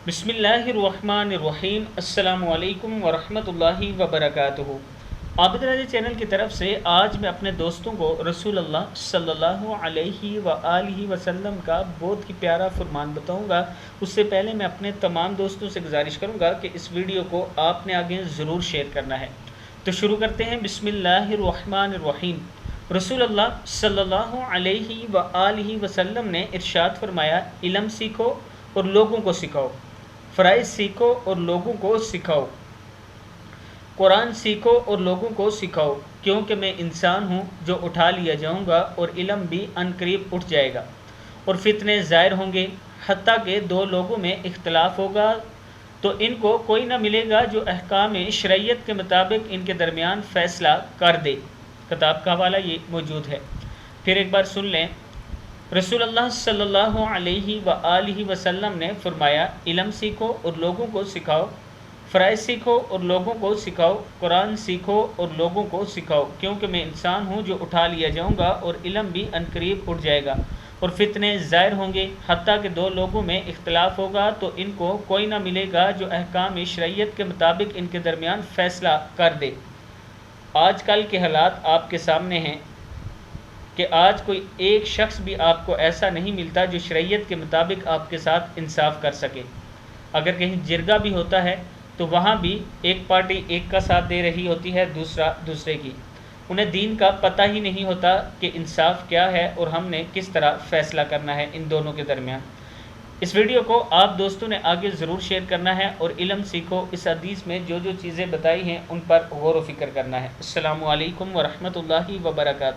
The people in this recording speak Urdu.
بسم اللہ الرحمن الرحیم۔ السلام علیکم ورحمۃ اللہ وبرکاتہ۔ عابد راجہ چینل کی طرف سے آج میں اپنے دوستوں کو رسول اللہ صلی اللہ علیہ وآلہ وسلم کا بہت ہی پیارا فرمان بتاؤں گا۔ اس سے پہلے میں اپنے تمام دوستوں سے گزارش کروں گا کہ اس ویڈیو کو آپ نے آگے ضرور شیئر کرنا ہے۔ تو شروع کرتے ہیں۔ بسم اللہ الرحمن الرحیم۔ رسول اللہ صلی اللہ علیہ وآلہ وسلم نے ارشاد فرمایا، علم سیکھو اور لوگوں کو سکھاؤ، فرائض سیکھو اور لوگوں کو سکھاؤ، قرآن سیکھو اور لوگوں کو سکھاؤ، کیونکہ میں انسان ہوں جو اٹھا لیا جاؤں گا اور علم بھی عنقریب اٹھ جائے گا، اور فتنے ظاہر ہوں گے، حتیٰ کہ دو لوگوں میں اختلاف ہوگا تو ان کو کوئی نہ ملے گا جو احکام شرعیت کے مطابق ان کے درمیان فیصلہ کر دے۔ کتاب کا حوالہ یہ موجود ہے۔ پھر ایک بار سن لیں۔ رسول اللہ صلی اللہ علیہ وآلہ وسلم نے فرمایا، علم سیکھو اور لوگوں کو سکھاؤ، فرائض سیکھو اور لوگوں کو سکھاؤ، قرآن سیکھو اور لوگوں کو سکھاؤ، کیونکہ میں انسان ہوں جو اٹھا لیا جاؤں گا اور علم بھی عنقریب اٹھ جائے گا، اور فتنے ظاہر ہوں گے، حتیٰ کہ دو لوگوں میں اختلاف ہوگا تو ان کو کوئی نہ ملے گا جو احکام شرعیت کے مطابق ان کے درمیان فیصلہ کر دے۔ آج کل کے حالات آپ کے سامنے ہیں کہ آج کوئی ایک شخص بھی آپ کو ایسا نہیں ملتا جو شرعیت کے مطابق آپ کے ساتھ انصاف کر سکے۔ اگر کہیں جرگہ بھی ہوتا ہے تو وہاں بھی ایک پارٹی ایک کا ساتھ دے رہی ہوتی ہے، دوسرا دوسرے کی۔ انہیں دین کا پتہ ہی نہیں ہوتا کہ انصاف کیا ہے اور ہم نے کس طرح فیصلہ کرنا ہے ان دونوں کے درمیان۔ اس ویڈیو کو آپ دوستوں نے آگے ضرور شیئر کرنا ہے، اور علم سیکھو، اس حدیث میں جو جو چیزیں بتائی ہیں ان پر غور و فکر کرنا ہے۔ السلام علیکم ورحمۃ اللہ وبرکاتہ۔